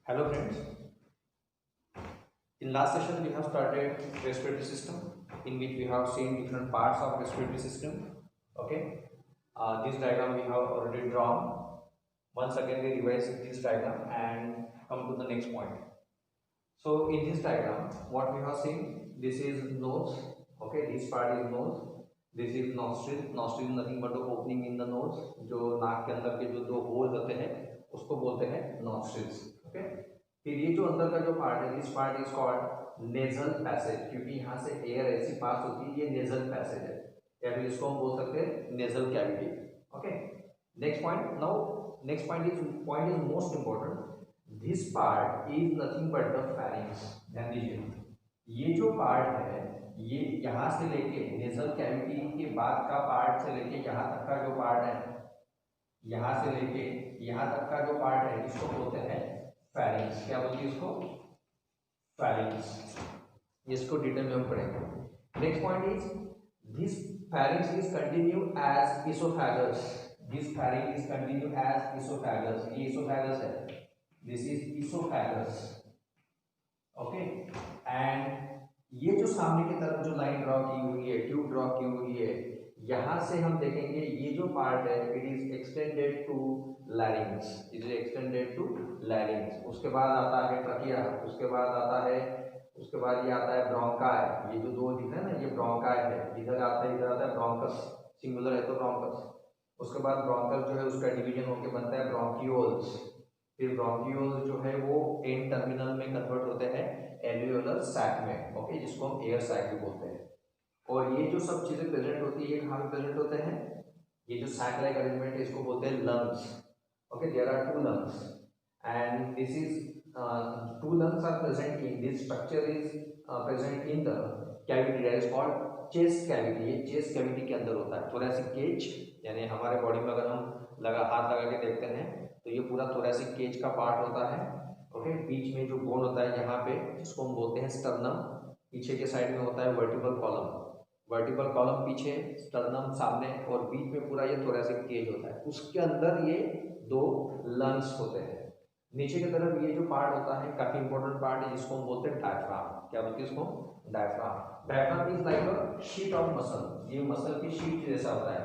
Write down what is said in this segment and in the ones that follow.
Hello friends. In last session we have started respiratory system in which we have seen different parts of respiratory system. Okay. This diagram we have already drawn. Once again we revise this diagram and come to the next point. So in this diagram what we have seen, this is nose. Okay, this part is nose. This is nostril. Nostril is nothing but the opening in the nose. जो नाक के अंदर के जो दो whole होते हैं उसको बोलते हैं nostrils. Okay. फिर ये जो अंदर का जो पार्ट है, this part is called nasal passage, क्योंकि यहाँ से एयर ऐसी पास होती है, ये नेजल पैसेज है, या फिर इसको हम बोल सकते हैं nasal cavity. Okay. Next point. Now next point is most important. This part is nothing but the pharynx. ध्यान दीजिए, ये जो पार्ट है ये यहाँ से लेके नेजल कैविटी के बाद का पार्ट से लेके यहाँ तक का जो पार्ट है, यहाँ से लेके यहाँ तक का जो पार्ट है इसको बोलते हैं फेरिंग्स. क्या बोलते हैं इसको? फेरिंग्स. इसको डिटेल में हम पढ़ेंगे. Next point is this pharynx is continue as esophagus. This pharynx is continue as esophagus. ये इसोफेगस है. This is esophagus. Okay. And ये जो सामने की तरफ जो लाइन ड्रॉ की हुई है, ट्यूब ड्रॉ की हुई है, यहां से हम देखेंगे ये जो पार्ट है it is extended to larynx. It is extended to larynx. उसके बाद आता है ट्रकिया. उसके बाद आता है ये आता है ब्रोंकाई. ये जो दो दिख रहे हैं ना, ये ब्रोंकाई है. इधर आता है, इधर आता है ब्रोंकस. सिंगुलर है तो ब्रोंकस. उसके बाद ब्रोंकस जो है उसका डिवीजन होकर बनता है ब्रोंकियोल्स. फिर ब्रोंकियोल्स जो है वो एंड टर्मिनल में कन्वर्ट होते हैं एल्वियोलर सैक में. ओके, जिसको हम एयर सैक भी बोलते हैं. और ये जो सब चीजें प्रेजेंट होती है ये कहाँ पे प्रेजेंट होते हैं? ये जो सैक लाइक अरेंजमेंट है इसको बोलते हैं lungs. Okay, there are two lungs and this is two lungs are present in this structure is present in the cavity that is called chest cavity. ये चेस्ट कैविटी के अंदर होता है. Thoracic cage, यानी हमारे बॉडी में अगर हम हाथ लगा के देखते हैं तो ये पूरा थोरैसिक केज का पार्ट होता है. ओके. बीच में जो बोन होता है यहाँ पे, जिसको हम बोलते हैं स्टर्नम. पीछे के साइड में होता है वर्टिब्रल कॉलम. वर्टिब्रल कॉलम पीछे, स्टर्नम सामने, और बीच में पूरा ये थोरैसिक केज होता है. उसके अंदर ये दो लंग्स होते हैं. नीचे की तरफ ये जो पार्ट होता है काफी इंपॉर्टेंट पार्ट है, जिसको हम बोलते हैं डायफ्राम. क्या बोलते हैं इसको? Diaphragm. Diaphragm is like a sheet of muscle. ये मसल की शीट जैसा होता है.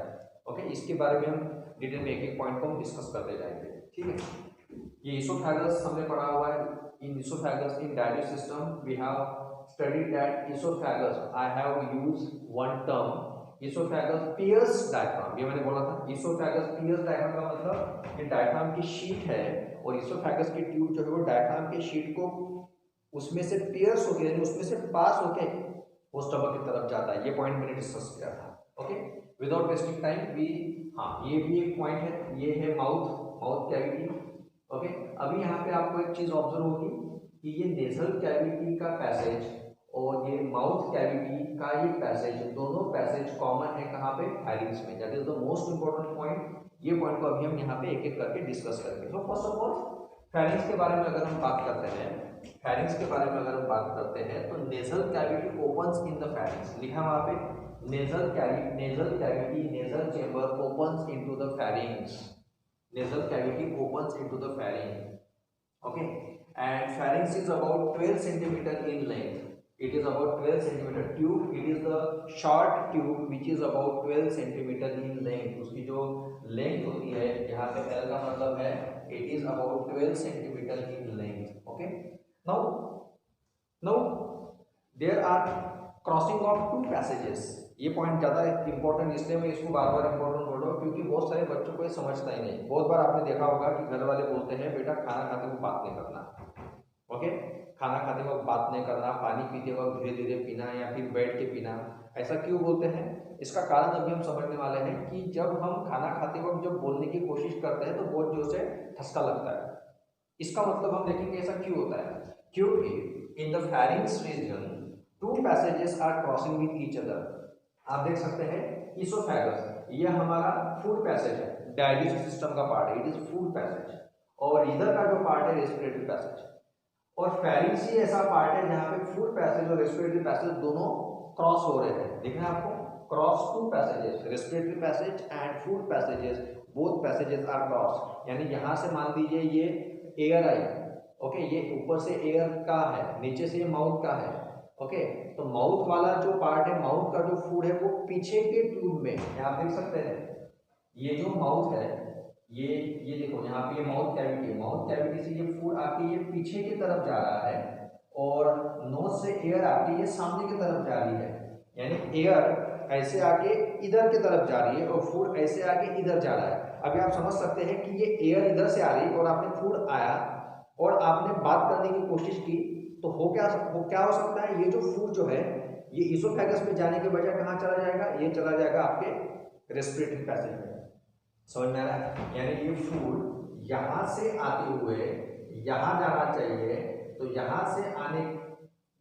ओके. इसके बारे में हम डिटेल में एक एक पॉइंट को हम डिस्कस करते जाएंगे. ठीक है. ये इसोफेगस हमने पढ़ा हुआ है. In esophagus in digestive system we have studied that esophagus. I have used one term, esophagus pierced diaphragm. ये मैंने बोला था esophagus pierced diaphragm का मतलब ये डायफ्राम की शीट है और esophagus की ट्यूब जो है वो डायफ्राम की शीट को उसमें से पियर्स होके, यानी उसमें से पास होके वो स्टमक की तरफ जाता है. ये पॉइंट मैंने डिस्कस किया था. Okay. Without wasting time we, हाँ, ये भी एक पॉइंट है. ये है माउथ कैविटी. ओके. अभी यहाँ पे आपको एक चीज ऑब्जर्व होगी कि ये नेजल कैविटी का पैसेज और ये माउथ कैविटी का ये पैसेज, दोनों पैसेज कॉमन है कहाँ पे? फेरिंग्स में. That is the most important point. ये पॉइंट को अभी हम यहाँ पे एक एक करके डिस्कस करेंगे. So first of all pharynx के बारे में अगर हम बात करते हैं, फेरिंग्स के बारे में अगर हम बात करते हैं तो nasal cavity opens in the pharynx. लिखा वहाँ पे nasal cavity, nasal chamber opens into the pharynx. Nasal cavity opens into the pharynx. Okay. And pharynx is about 12 centimeter in length. It is about 12 centimeter tube. It is the short tube which is about 12 centimeter in length. उसकी जो length होती है, यहाँ पे L का मतलब है it is about 12 centimeter in length. Okay. Now there are crossing of two passages. ये पॉइंट ज़्यादा इंपॉर्टेंट इसलिए मैं इसको बार बार इंपॉर्टेंट बोल रहा हूँ क्योंकि बहुत सारे बच्चों को ये समझता ही नहीं. बहुत बार आपने देखा होगा कि घर वाले बोलते हैं बेटा खाना खाते वक्त बात नहीं करना. ओके. खाना खाते वक्त बात नहीं करना, पानी पीते वक्त धीरे धीरे पीना या फिर बैठ के पीना. ऐसा क्यों बोलते हैं? इसका कारण अभी हम समझने वाले हैं कि जब हम खाना खाते वक्त जब बोलने की कोशिश करते हैं तो बहुत जोर से ठसका लगता है. इसका मतलब हम देखेंगे ऐसा क्यों होता है. क्योंकि in the pharynx region two passages are crossing with each other. आप देख सकते हैं इसोफेगस, ये हमारा फूड पैसेज है, डाइजेस्टिव सिस्टम का पार्ट है, इट इज फूड पैसेज. और इधर का जो पार्ट है रेस्पिरेटरी पैसेज. और फेरिंग्स ही ऐसा पार्ट है जहाँ पे फूड पैसेज और रेस्पिरेटरी पैसेज दोनों क्रॉस हो रहे हैं. देखना आपको, cross two passages, respiratory passage and food passages, both passages are cross. यानी यहाँ से मान लीजिए ये एयर आई, ओके, ये ऊपर से एयर का है, नीचे से ये माउथ का है। ओके, तो माउथ वाला जो पार्ट है, माउथ का जो फूड है वो पीछे के ट्यूब में, यहाँ देख सकते हैं ये जो माउथ है, ये देखो यहाँ पे ये माउथ कैविटी है, माउथ कैविटी से ये फूड आके ये पीछे की तरफ जा रहा है और नोज से एयर आके ये सामने की तरफ जा रही है। यानी एयर ऐसे आके इधर की तरफ जा रही है और फूड ऐसे आके इधर जा रहा है। अभी आप समझ सकते हैं कि ये एयर इधर से आ रही है और आपने फूड आया और आपने बात करने की कोशिश की, तो क्या हो सकता है, ये जो फूड जो है ये इसोफेगस में जाने के बजाय कहाँ चला जाएगा, ये चला जाएगा आपके रेस्पिरेटरी पैसेज में। समझ में आ रहा है? यानी ये फूड यहाँ से आते हुए यहाँ जाना चाहिए, तो यहाँ से आने,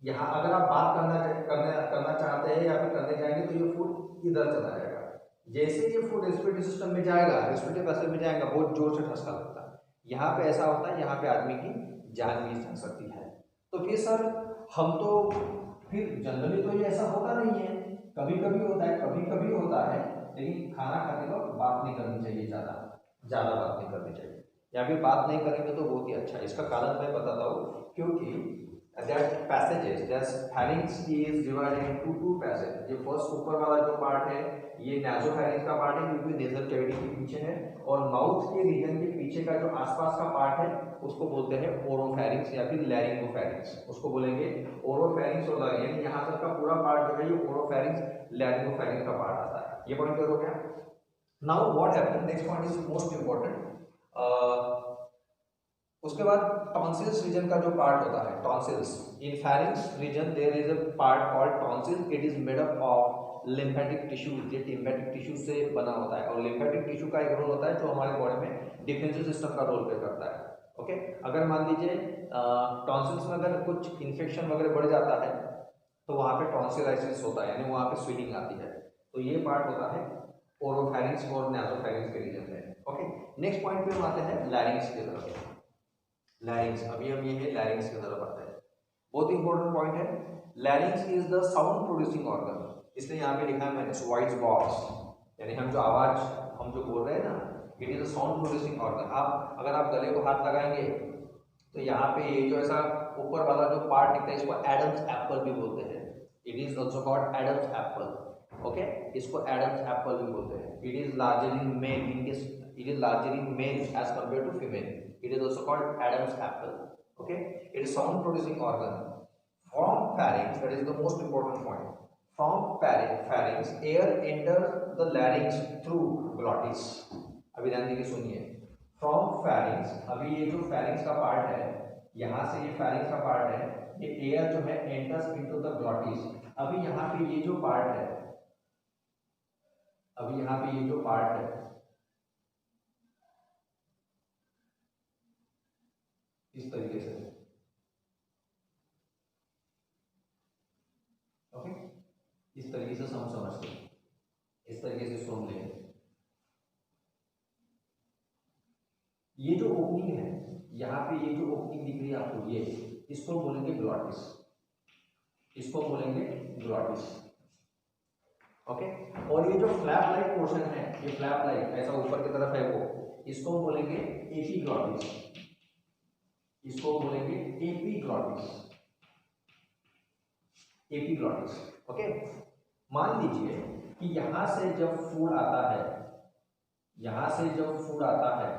यहाँ अगर आप बात करना चाहते हैं या फिर करने जाएंगे तो ये फूड इधर चला जाएगा। जैसे ये फूड रेस्पिरेटरी सिस्टम में जाएगा, रेस्पिरेटरी पैसेज में जाएगा, बहुत जोर से ठसका लगता है, यहाँ पे ऐसा होता है, यहाँ पे आदमी की जान भी जा सकती है। तो फिर सर हम तो फिर जनरली तो ये ऐसा होता नहीं है, कभी कभी होता है, कभी कभी होता है, लेकिन खाना खाते वक्त बात नहीं करनी चाहिए, ज़्यादा बात नहीं करनी चाहिए, या फिर बात नहीं करेंगे तो बहुत ही अच्छा है। इसका कारण मैं बताता हूँ, क्योंकि that passages, that pharynx is divided into two passages। ये फर्स्ट ऊपर वाला जो पार्ट है ये नासोफैरिंक्स का पार्ट है, क्योंकि नेजल कैविटी के पीछे है, और माउथ के रीजन के पीछे का जो आसपास का पार्ट है उसको बोलते हैं ओरोफैरिंक्स या फिर लैरिंगोफैरिंक्स, उसको बोलेंगे ओरोफैरिंक्स और लैरिंग, यानी यहाँ तक का पूरा पार्ट जो है ये ओरोफैरिंक्स लैरिंगोफैरिंक्स का पार्ट आता है। ये पॉइंट क्लियर हो गया? Now what happen, next point is most important. उसके बाद टॉन्सिल्स रीजन का जो पार्ट होता है, tonsils in pharynx region there is a part called tonsil. It is made up of lymphatic tissues, ये लिम्फेटिक टिश्यू से बना होता है, और लिम्फेटिक टिश्यू का एक रोल होता है जो हमारे बॉडी में डिफेंसिव सिस्टम का रोल प्ले करता है। ओके, अगर मान लीजिए टॉन्सिल्स में अगर कुछ इन्फेक्शन वगैरह बढ़ जाता है तो वहाँ पे टॉन्सिलाइसिस होता है, यानी वहाँ पे स्वेलिंग आती है, तो ये पार्ट होता है ओरोफैरिंक्स और नासोफैरिंक्स के रीजन में। ओके, नेक्स्ट पॉइंट पे हम आते हैं लैरिंक्स की तरफ। लैरिंक्स, अभी हम ये है लैरिंक्स की तरफ आते हैं, बहुत इंपॉर्टेंट पॉइंट है। Larynx is the sound producing organ, इसलिए यहाँ पे लिखा है मैंने वॉइस बॉक्स, यानी हम जो आवाज हम जो बोल रहे हैं ना, it is a sound producing organ. आप अगर आप गले को हाथ लगाएंगे तो यहाँ पे ये जो ऐसा ऊपर वाला जो पार्ट दिखता है इसको एडम्स एप्पल भी बोलते हैं। It is also called Adam's apple. Okay, इसको एडम्स एप्पल भी बोलते हैं। It is larger in male, it is larger in male as compared to female. It is also called Adam's apple. Okay, it is sound producing organ. From pharynx, that is the most important point. From pharynx, air enters the larynx through glottis. अभी ध्यान दीजिए, सुनिए। From pharynx, अभी ये जो pharynx का part है, यहाँ से ये pharynx का पार्ट है, ये एयर जो है enters into the glottis। अभी यहाँ पे ये जो पार्ट है, अभी यहाँ पे ये जो पार्ट है इस तरीके से, ओके, इस तरीके से हम समझते हैं, इस तरीके से सुन लें। ये जो ओपनिंग है, यहाँ पे ये जो ओपनिंग दिख रही है आपको, ये इसको बोलेंगे ग्लॉटिस, इसको बोलेंगे ग्लॉटिस। ओके, और ये जो फ्लैप लाइक पोर्शन है, ये फ्लैप लाइक ऐसा ऊपर की तरफ है वो, इसको बोलेंगे एपिग्लॉटिस, इसको बोलेंगे एपिग्लॉटिस, एपिग्लॉटिस। ओके, मान लीजिए कि यहां से जब फूड आता है, यहां से जब फूड आता है,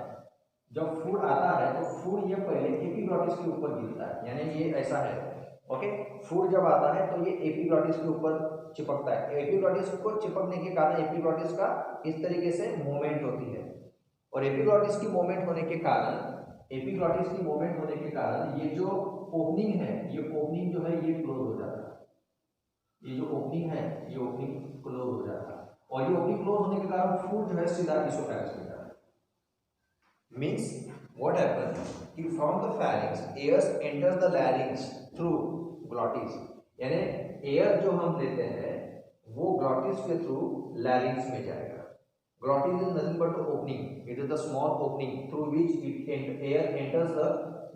जब फूड आता है तो फूड ये पहले एपिग्लॉटिस के ऊपर गिरता है, यानी ये ऐसा है। ओके, फूड जब आता है तो ये एपिग्लॉटिस के ऊपर चिपकता है। एपिग्लॉटिस को चिपकने के कारण एपिग्लॉटिस का इस तरीके से मूवमेंट होती है, और एपिग्लॉटिस की मूवमेंट होने के कारण, एपिग्लॉटिस की मूवमेंट होने के कारण ये जो ओपनिंग है, ये ओपनिंग जो है ये क्लोज हो जाता है। ये जो ओपनिंग है ये ओपनिंग क्लोज हो जाता है, और ये ओपनिंग क्लोज होने के कारण फूड जो है सीधा इसोफेगस में जाता है। मींस व्हाट हैपन कि from the pharynx air enters the larynx through glottis, यानी एयर जो हम लेते हैं वो ग्लॉटिस के थ्रू लैरिंक्स में जाएगा। Glottis is nothing but the opening. It is the small opening through which air enters the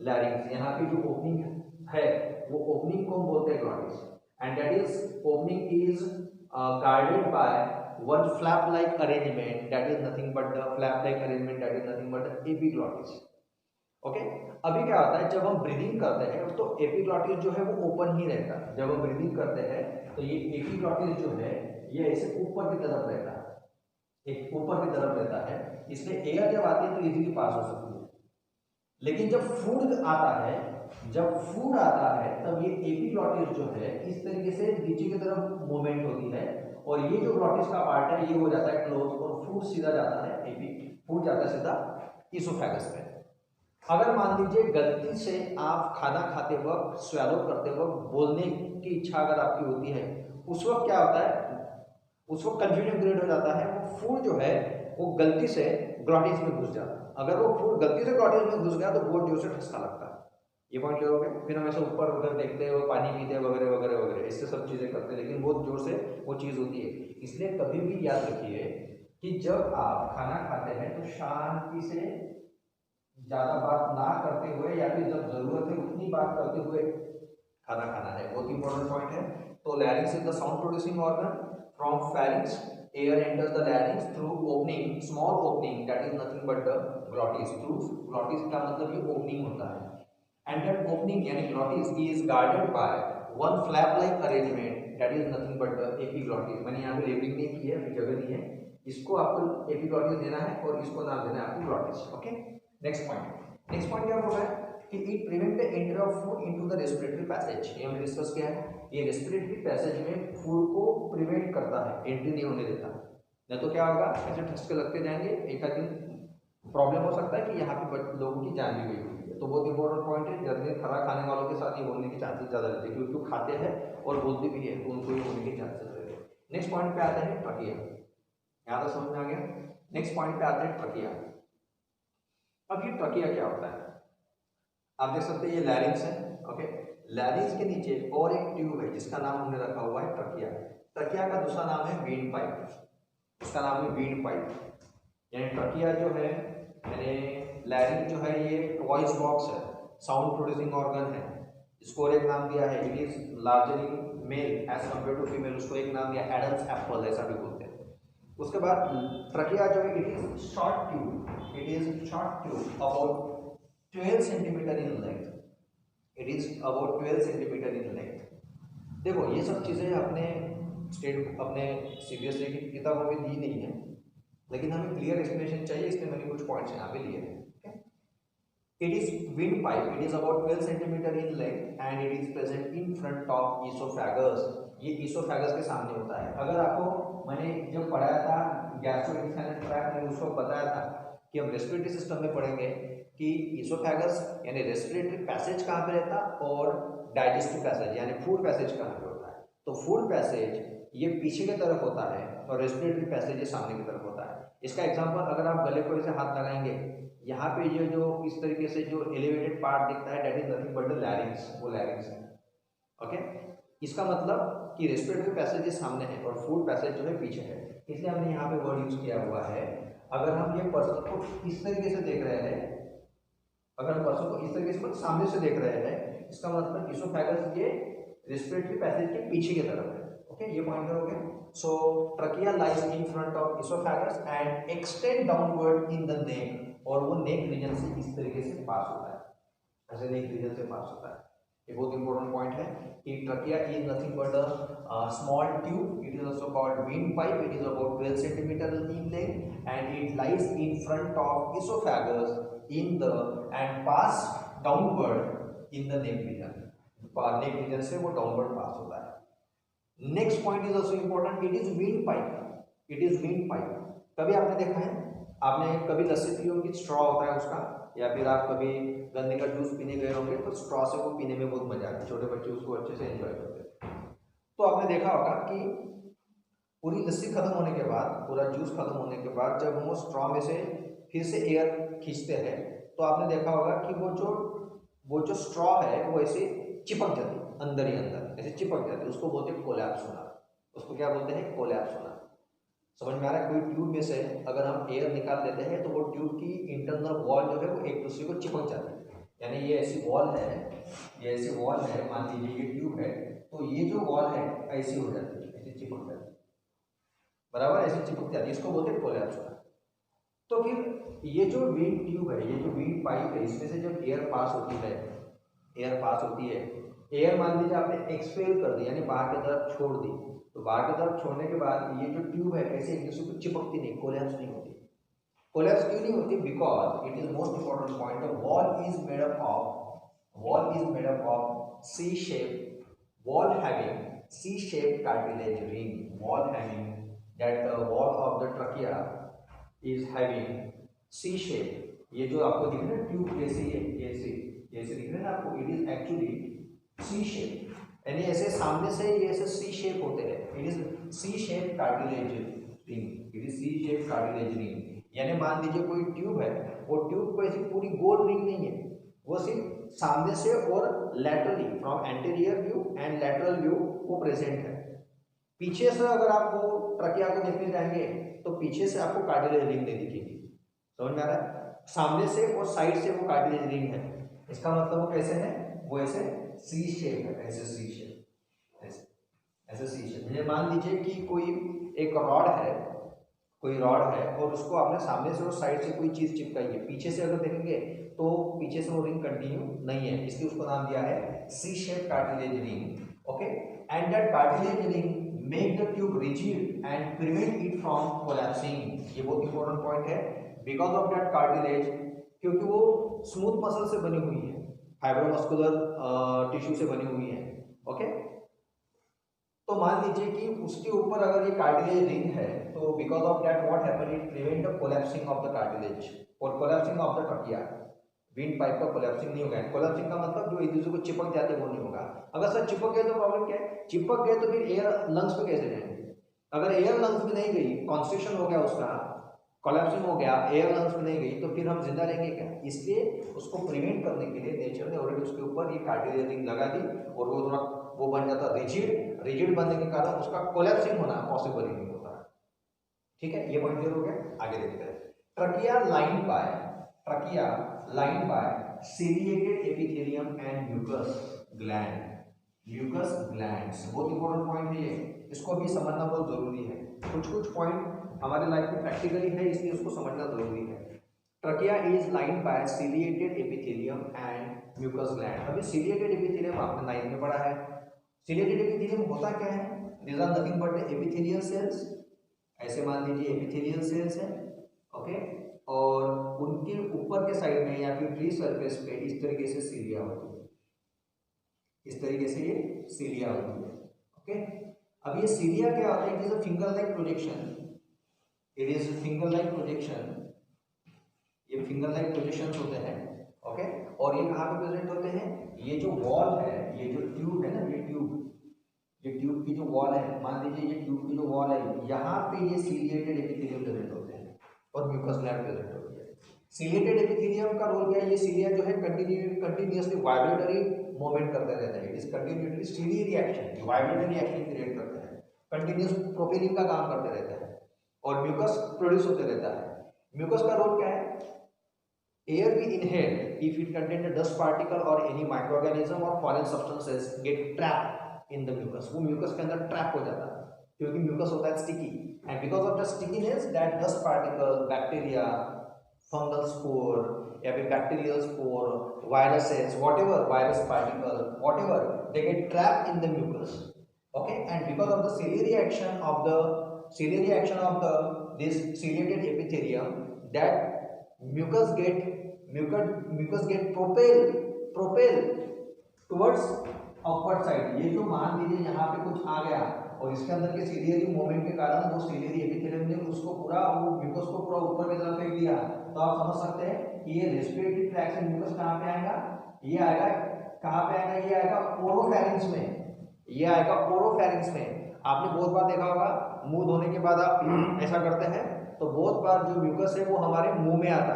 larynx. यहाँ पे जो opening है वो opening को हम बोलते हैं glottis, and that is opening is guarded by one flap-like arrangement, that is nothing but the flap-like arrangement, that is nothing but the epiglottis. Okay. अभी क्या होता है, जब हम ब्रीदिंग करते हैं तो एपिग्लॉटिस जो है वो ओपन ही रहता है। जब हम ब्रीदिंग करते हैं तो ये एपिग्लॉटिस जो है ये ऐसे ऊपर की तरफ रहता है, एक ऊपर की तरफ रहता है, इसलिए एयर जब आती है तो इजीली पास हो सकती है। लेकिन जब फूड आता है, तब ये एपिग्लॉटिस जो है इस तरीके से नीचे की तरफ मूवमेंट होती है और ये जो ग्लॉटिस का पार्ट है ये हो जाता है क्लोज और फूड सीधा जाता है फूड जाता है सीधा इसोफेगस में। अगर मान लीजिए गलती से आप खाना खाते वक्त, स्वैलो करते वक्त बोलने की इच्छा अगर आपकी होती है, उस वक्त क्या होता है, उस वक्त कंफ्यूजन क्रिएट हो जाता है। वो फूड जो है वो गलती से ग्लॉटिस में घुस जाता है। अगर वो फूड गलती से ग्लॉटिस में घुस गया तो बहुत जोर से ठसका लगता है। ये पॉइंट क्लियर हो गया। फिर हम ऐसे ऊपर उधर देखते हैं और पानी पीते हैं वगैरह वगैरह वगैरह, इससे सब चीज़ें करते हैं, लेकिन बहुत जोर से वो चीज़ होती है। इसलिए कभी भी याद रखिए कि जब आप खाना खाते हैं तो शांति से, ज़्यादा बात ना करते हुए, या फिर जब जरूरत है उतनी बात करते हुए खाना खाना है। बहुत इंपॉर्टेंट पॉइंट है। तो larynx is the sound producing organ. From pharynx air enters the larynx through opening, small opening, that is nothing but the glottis. through glottis का मतलब ये opening होता है, and that opening यानी glottis is guarded by one flap like arrangement, that is nothing but the epiglottis. मैंने यहाँ पे labelling नहीं की है, अभी जगह नहीं है, इसको आपको epiglottis देना है और इसको नाम देना है आपको glottis। ओके। नेक्स्ट पॉइंट क्या बोल रहा है कि it prevent the entry of food into the respiratory passage. ये हमने डिस्कस किया है, ये रेस्पिरेटरी पैसेज में फूड को प्रिवेंट करता है, एंट्री नहीं होने देता। नहीं तो क्या होगा, ऐसे ठसके लगते जाएंगे, एक आध दिन प्रॉब्लम हो सकता है कि यहाँ पे लोगों की जान भी गई हुई है। तो बहुत इंपॉर्टेंट पॉइंट है। जल्दी खरा खाने वालों के साथ ये होने के चांसेस ज़्यादा रहते हैं, क्योंकि वो खाते हैं और बोलते भी है तो उनको ये होने के चांसेस रहते हैं। नेक्स्ट पॉइंट पे आते हैं ट्रकिया। यहाँ तो समझ में आ गया। नेक्स्ट पॉइंट पे आते हैं ट्रकिया। अब ये ट्रकिया क्या होता है, आप देख सकते हैं ये लैरिंक्स है। ओके, लैरिंक्स के नीचे और एक ट्यूब है जिसका नाम हमने रखा हुआ है ट्रकिया। ट्रकिया का दूसरा नाम है विंड पाइप, इसका नाम है विंड पाइप। यानी ट्रकिया जो है, यानी लैरिंक्स जो है ये वॉइस बॉक्स है, साउंड प्रोड्यूसिंग ऑर्गन है। इसको और एक नाम दिया है, it is larger in male as compare to female, उसको एक नाम दिया एडम्स एप्पल, ऐसा भी बोलते हैं। उसके बाद ट्रकिया जो है it is short tube about 12 centimetre in length. It is about 12 centimetre in length. देखो ये सब चीज़ें अपने सीबीएसई की किताबों में दी नहीं है, लेकिन हमें क्लियर एक्सप्लेनेशन चाहिए, इसलिए मैंने कुछ पॉइंट्स यहाँ पे लिए हैं। It is wind pipe, it is about 12 centimetre in length and it is present in front of oesophagus. ये ईसोफेगस के सामने होता है। अगर आपको मैंने जब पढ़ाया था गैस्ट्रोइंटेस्टाइनल ट्रैक्ट में, उसको बताया था कि हम रेस्पिरेटरी सिस्टम में पढ़ेंगे कि ईसोफेगस यानी रेस्पिरेटरी पैसेज कहाँ पे रहता और डाइजेस्टिव पैसेज यानी फूड पैसेज कहाँ पे होता है। तो फूड पैसेज ये पीछे की तरफ होता है और रेस्पिरेटरी पैसेज ये सामने की तरफ होता है। इसका एग्जांपल, अगर आप गले को ऐसे हाथ लगाएंगे, यहाँ पे ये जो इस तरीके से जो एलिवेटेड पार्ट दिखता है, that is nothing but the larynx, वो लैरिंक्स है। ओके, इसका मतलब कि रेस्पिरेटरी पैसेज सामने है और फूड पैसेज जो है पीछे है, इसलिए हमने यहाँ पे वर्ड यूज किया हुआ है। अगर हम ये पर्सन को इस तरीके से देख रहे हैं, अगर हम पर्सन को इस तरीके से सामने से देख रहे हैं, इसका मतलब ईसोफेगस ये रेस्पिरेटरी पैसेज के पीछे की तरफ है। ओके, ये पॉइंट हो गया। So trachea lies in front of esophagus and extend downward in the neck, और वो नेक रीजन से इस तरीके से पास होता है, ऐसे नेक रीजन से पास होता है। ये बहुत इंपॉर्टेंट पॉइंट है कि trachea is nothing but a small tube, it is also called wind pipe, it is about 12 centimetre in length and it lies in front of oesophagus in the and pass downward in the neck region, neck region से वो downward pass होता है। next point is also important, it is wind pipe, it is wind pipe। कभी आपने देखा है, आपने कभी लस्सी पी होगी, स्ट्रॉ होता है उसका, या फिर आप कभी गन्ने का जूस पीने गए होंगे तो स्ट्रॉ से वो पीने में बहुत मजा आता है, छोटे बच्चे उसको अच्छे से एंजॉय करते हैं। तो आपने देखा होगा कि पूरी लस्सी खत्म होने के बाद, पूरा जूस खत्म होने के बाद जब हम स्ट्रॉ में से फिर से एयर खींचते हैं तो आपने देखा होगा कि वो जो स्ट्रॉ है वो ऐसे चिपक जाती है, अंदर ही अंदर ऐसे चिपक जाती है, उसको बोलते हैं कोलैप्स होना। उसको क्या बोलते हैं? कोलैप्स होना। समझ में आ रहा है? कोई ट्यूब में से अगर हम एयर निकाल देते हैं तो वो ट्यूब की इंटरनल वॉल जो है वो एक दूसरे को चिपक जाती है। यानी ये ऐसी वॉल है, ये ऐसी वॉल है, मान लीजिए ये ट्यूब है, तो ये जो वॉल है ऐसी हो जाती है, ऐसी चिपक जाती है, बराबर ऐसे चिपक जाती है, इसको बोलते हैं कोलैप्स होना। तो फिर ये जो वीन ट्यूब है, ये जो वीन पाइप है, इसमें से जब एयर पास होती है, एयर मान लीजिए आपने एक्सपेल कर दी यानी बाहर की तरफ छोड़ दी, तो बाहर की तरफ छोड़ने के बाद ये जो ट्यूब है ऐसे एक दूसरे को चिपकती नहीं, कोलैप्स नहीं होती। कोलैप्स क्यों नहीं होती? Because it is most important point, wall is made up of C shape, wall having C shape cartilage ring, wall having that the wall of the trachea is having C shape. ये जो आपको दिख रहा है tube जैसे जैसे दिख रहा है ना आपको, it is actually see shape, यानी ऐसे सामने से ये ऐसे सी शेप होते हैं। It is C shape cartilage ring, it is C shape cartilage ring. यानी मान लीजिए कोई ट्यूब है, वो ट्यूब को ऐसी पूरी गोल रिंग नहीं है, वो सिर्फ सामने से और laterally from anterior view and lateral view वो प्रेजेंट है। पीछे से अगर आप वो ट्रकिया को देखने जाएंगे तो पीछे से आपको कार्टिलेज रिंग नहीं दिखेगी, समझ में आ रहा है? सामने से और साइड से वो कार्टिलेज रिंग है। इसका मतलब वो कैसे है? वो ऐसे सी शेप है, ऐसे सी शेप, ऐसे सी शेप। मान लीजिए कि कोई एक रॉड है और उसको आपने सामने से और साइड से कोई चीज चिपकाई है, पीछे से अगर देखेंगे तो पीछे से वो रिंग कंटिन्यू नहीं है, इसलिए उसको नाम दिया है C shape cartilage ring. Okay, and that cartilage ring make the tube rigid and prevent it from collapsing. ये बहुत इंपॉर्टेंट पॉइंट है। बिकॉज ऑफ दैट कार्टिलेज, क्योंकि वो स्मूथ मसल से बनी हुई है, फाइब्रोमस्कुलर टिश्यू से बनी हुई है। ओके, तो मान लीजिए कि उसके ऊपर अगर ये कार्टिलेज रिंग है तो because of that what happen, it prevent the collapsing of the cartilage और collapsing of the trachea. Wind pipe का कोलैप्सिंग नहीं होगा। कोलैप्सिंग का मतलब जो एक दूसरे को चिपक जाते हैं वो नहीं होगा। अगर सर चिपक गए तो प्रॉब्लम क्या है? चिपक गए तो फिर एयर लंग्स में कैसे जाएंगे? अगर एयर लंग्स में नहीं गई, कॉन्स्ट्रिक्शन हो गया उसका, कोलैप्सिंग हो गया, एयर लंग्स में नहीं गई, तो फिर हम जिंदा रहेंगे क्या? इसलिए उसको प्रिवेंट करने के लिए नेचर ने ऑलरेडी उसके ऊपर ये कार्टिलेज रिंग लगा दी और वो थोड़ा वो बन जाता रिजिड बनने के कारण उसका कोलैप्सिंग होना पॉसिबल ही नहीं होता। ठीक है, ये पॉइंट क्लियर हो गया। आगे देखते हैं। Trachea line by ciliated epithelium and mucus gland. Mucus glands बहुत इंपॉर्टेंट पॉइंट है ये, इसको भी समझना बहुत जरूरी है। कुछ पॉइंट हमारे लाइफ में प्रैक्टिकली है, इसलिए उसको समझना जरूरी है। Trachea is line by ciliated epithelium and mucus gland. अभी सीलिएटेड एपिथेलियम आपने 9th में पढ़ा है। सीलिएटेड एपिथेलियम होता क्या है? These are nothing but the epithelial cells. ऐसे मान लीजिए एपिथेलियल सेल्स है, ओके, और उनके ऊपर के साइड में या फिर फ्री सरफेस पे इस तरीके से सीलिया होती है, इस तरीके से ये सीलिया होती है। ओके, अब ये सीलिया क्या होता है? It is a finger like projection, it is finger like projection, ये फिंगर लाइक प्रोजेक्शंस होते हैं। ओके, और ये कहाँ पे प्रेजेंट होते हैं? ये जो वॉल है, ये जो ट्यूब है ना, ये ट्यूब की जो वॉल है, मान लीजिए ये ट्यूब की जो वॉल है, यहाँ पे ये सीलिएटेड एपिथेलियम प्रेजेंट होते हैं और म्यूकस ग्लैंड प्रेजेंट होती है। सीलिएटेड एपिथेलियम का रोल क्या है? ये सीलिया जो है कंटिन्यूअसली वाइब्रेटरी मूवमेंट करते रहते हैं। It is continuously cilia reaction, vibratory reaction create करते हैं, कंटिन्यूअस प्रोपेलिंग का काम करते रहते हैं और म्यूकस प्रोड्यूस होते रहता है। म्यूकस का रोल क्या है? Air we inhale if it contains a dust particle or any microorganism or foreign substances get trapped in the mucus. वो mucus के अंदर trap हो जाता है क्योंकि mucus होता है sticky, and because of the stickiness that dust particle, bacteria, fungal spore या फिर bacterial spore, viruses, whatever virus particle, whatever they get trapped in the mucus. Okay, and because of the ciliary action of the this ciliated epithelium, that mucus get propel towards upward side। ये जो मान लीजिए यहाँ पे कुछ आ गया और इसके अंदर के सीलियरी मूवमेंट के कारण वो सीलियरी एपिथेलियम ने उसको पूरा वो म्यूकस को पूरा ऊपर की तरफ फेंक दिया। तो आप समझ सकते हैं कि ये रेस्पिरेटरी ट्रैक्ट से म्यूकस कहाँ पे आएगा? ये आएगा कहाँ पे आएगा? ये आएगा ओरोफैरिंक्स में, ये आएगा ओरोफैरिंक्स में। आपने बहुत बार देखा होगा मुंह धोने के बाद आप ऐसा करते हैं तो बहुत बार जो म्यूकस है वो हमारे मुंह में आता,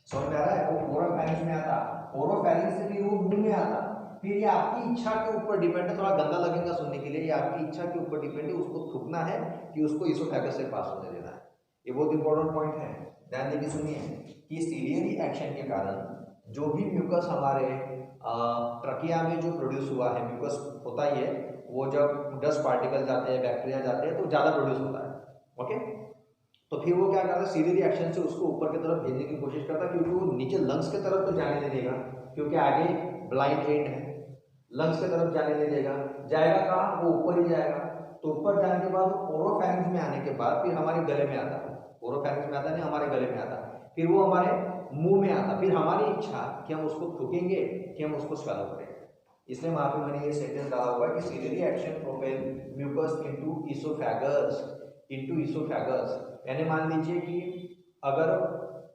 समझ में आ रहा है? वो ओरोफैरिंक्स में आता, ओरोफैरिंक्स से फिर वो मुंह में आता। फिर ये आपकी इच्छा के ऊपर डिपेंड है, थोड़ा गंदा लगेगा सुनने के लिए, ये आपकी इच्छा के ऊपर डिपेंड है, उसको थूकना है कि उसको इसोफेगस से पास होने देना है। ये बहुत इंपॉर्टेंट पॉइंट है, ध्यान देके सुनिए कि सीलियरी एक्शन के कारण जो भी म्यूकस हमारे ट्रकिया में जो प्रोड्यूस हुआ है, म्यूकस होता ही है, वो जब डस्ट पार्टिकल जाते हैं, बैक्टीरिया जाते हैं तो ज़्यादा प्रोड्यूस होता है। ओके, तो फिर वो क्या करता है, सीधे रिएक्शन से उसको ऊपर की तरफ भेजने की कोशिश करता है, क्योंकि वो नीचे लंग्स की तरफ तो जाने नहीं देगा, क्योंकि आगे ब्लाइंड एंड है, लंग्स की तरफ जाने नहीं देगा। जाएगा कहाँ, वो ऊपर ही जाएगा। तो ऊपर जाने के बाद ओरोफैरिंक्स में आने के बाद फिर हमारे गले में आता है, ओरोफैरिंक्स में आता नहीं, हमारे गले में आता, फिर वो हमारे मुंह में आता, फिर हमारी इच्छा कि हम उसको थूकेंगे कि हम उसको स्वेलो करेंगे। इसलिए वहां पे मैंने ये सेंटेंस डाला हुआ है कि ciliary action propel mucus into oesophagus, into oesophagus. यानी मान लीजिए कि अगर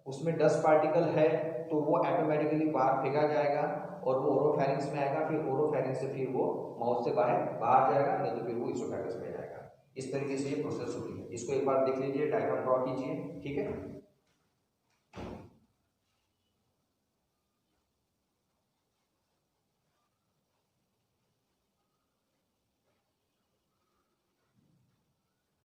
उसमें 10 पार्टिकल है तो वो ऑटोमेटिकली बाहर फेंका जाएगा और वो ओरोफैरिंक्स में आएगा, फिर ओरोफैरिंक्स से फिर वो माउथ से बाहर जाएगा, नहीं तो फिर वो इसोफेगस में जाएगा। इस तरीके से ये प्रोसेस होती है। इसको एक बार देख लीजिए, डायग्राम ड्रॉ कीजिए, ठीक है।